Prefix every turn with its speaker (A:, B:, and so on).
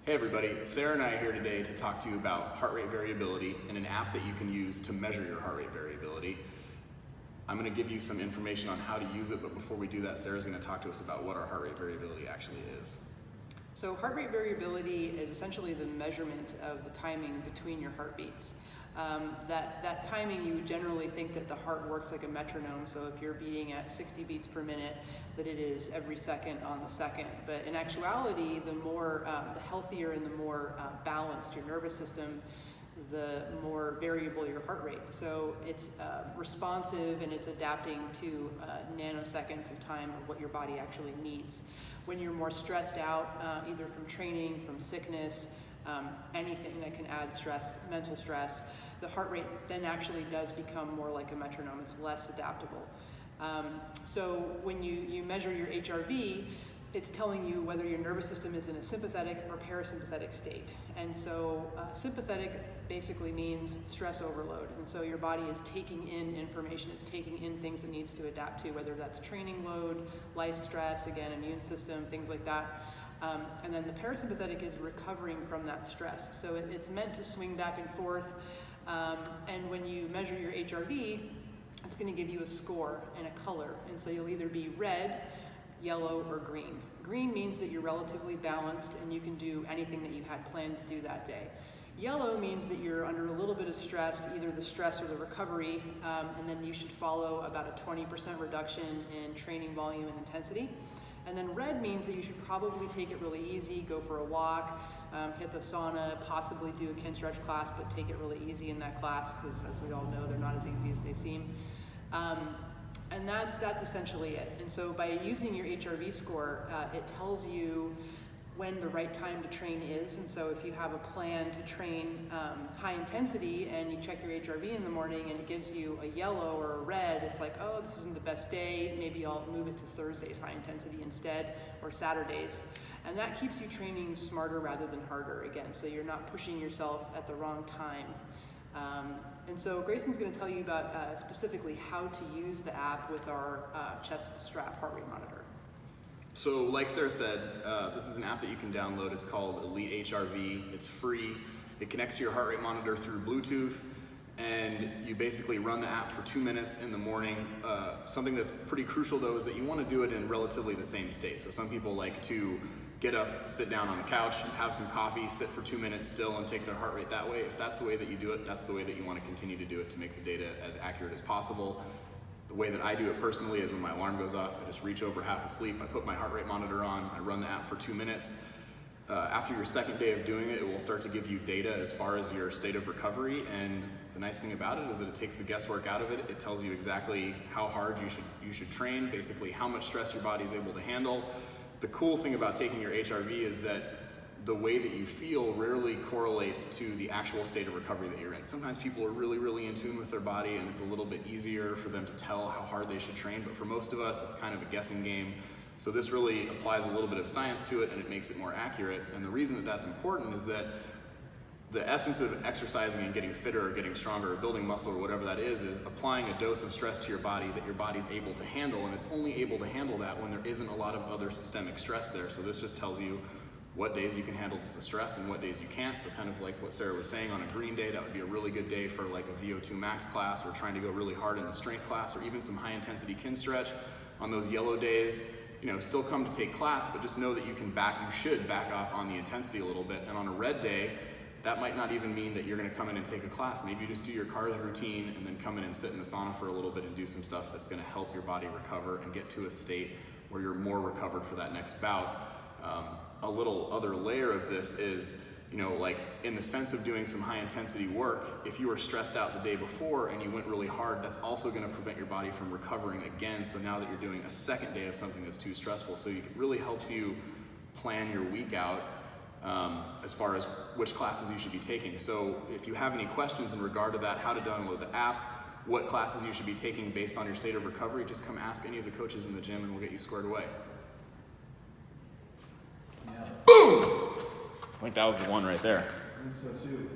A: Hey everybody, Sarah and I are here today to talk to you about heart rate variability and an app that you can use to measure your heart rate variability. I'm going to give you some information on how to use it, but before we do that, Sarah's going to talk to us about what our heart rate variability actually is.
B: So heart rate variability is essentially the measurement of the timing between your heartbeats. That timing, you generally think that the heart works like a metronome, so if you're beating at 60 beats per minute, that it is every second on the second. But in actuality, the healthier and the more balanced your nervous system, the more variable your heart rate. So it's responsive and it's adapting to nanoseconds of time of what your body actually needs. When you're more stressed out, either from training, from sickness, anything that can add stress, mental stress, the heart rate then actually does become more like a metronome. It's less adaptable. So when you measure your HRV, it's telling you whether your nervous system is in a sympathetic or parasympathetic state. And so sympathetic basically means stress overload. And so your body is taking in information, it's taking in things it needs to adapt to, whether that's training load, life stress, again, immune system, things like that. And then the parasympathetic is recovering from that stress. So it's meant to swing back and forth. And when you measure your HRV, it's going to give you a score and a color. And so you'll either be red, yellow, or green. Green means that you're relatively balanced and you can do anything that you had planned to do that day. Yellow means that you're under a little bit of stress, either the stress or the recovery, and then you should follow about a 20% reduction in training volume and intensity. And then red means that you should probably take it really easy, go for a walk, hit the sauna, possibly do a Kinstretch class, but take it really easy in that class because, as we all know, they're not as easy as they seem. And that's essentially it. And so by using your HRV score, it tells you when the right time to train is. And so if you have a plan to train high intensity and you check your HRV in the morning and it gives you a yellow or a red, it's like, oh, this isn't the best day. Maybe I'll move it to Thursday's high intensity instead, or Saturdays. And that keeps you training smarter rather than harder again. So you're not pushing yourself at the wrong time. And so Grayson's going to tell you about specifically how to use the app with our chest strap heart rate monitor.
A: So like Sarah said, this is an app that you can download. It's called Elite HRV. It's free. It connects to your heart rate monitor through Bluetooth, and you basically run the app for 2 minutes in the morning. Something that's pretty crucial though is that you want to do it in relatively the same state. So some people like to get up, sit down on the couch, have some coffee, sit for 2 minutes still and take their heart rate that way. If that's the way that you do it, that's the way that you want to continue to do it to make the data as accurate as possible. The way that I do it personally is when my alarm goes off, I just reach over half asleep, I put my heart rate monitor on, I run the app for 2 minutes. After your second day of doing it, it will start to give you data as far as your state of recovery, and the nice thing about it is that it takes the guesswork out of it. It tells you exactly how hard you should train, basically how much stress your body's able to handle. The cool thing about taking your HRV is that the way that you feel rarely correlates to the actual state of recovery that you're in. Sometimes people are really, really in tune with their body and it's a little bit easier for them to tell how hard they should train, but for most of us, it's kind of a guessing game. So this really applies a little bit of science to it and it makes it more accurate. And the reason that that's important is that the essence of exercising and getting fitter or getting stronger or building muscle or whatever that is applying a dose of stress to your body that your body's able to handle, and it's only able to handle that when there isn't a lot of other systemic stress there. So this just tells you what days you can handle the stress and what days you can't. So kind of like what Sarah was saying, on a green day, that would be a really good day for like a VO2 max class or trying to go really hard in the strength class or even some high intensity Kinstretch. On those yellow days, still come to take class, but just know that you should back off on the intensity a little bit. And on a red day, that might not even mean that you're going to come in and take a class. Maybe you just do your cars routine and then come in and sit in the sauna for a little bit and do some stuff that's going to help your body recover and get to a state where you're more recovered for that next bout. A little other layer of this is, like in the sense of doing some high intensity work, if you were stressed out the day before and you went really hard, that's also going to prevent your body from recovering again. So now that you're doing a second day of something that's too stressful, so it really helps you plan your week out as far as which classes you should be taking. So if you have any questions in regard to that, how to download the app, what classes you should be taking based on your state of recovery, just come ask any of the coaches in the gym and we'll get you squared away. Yeah. Boom! I think that was the one right there.
C: I think so too.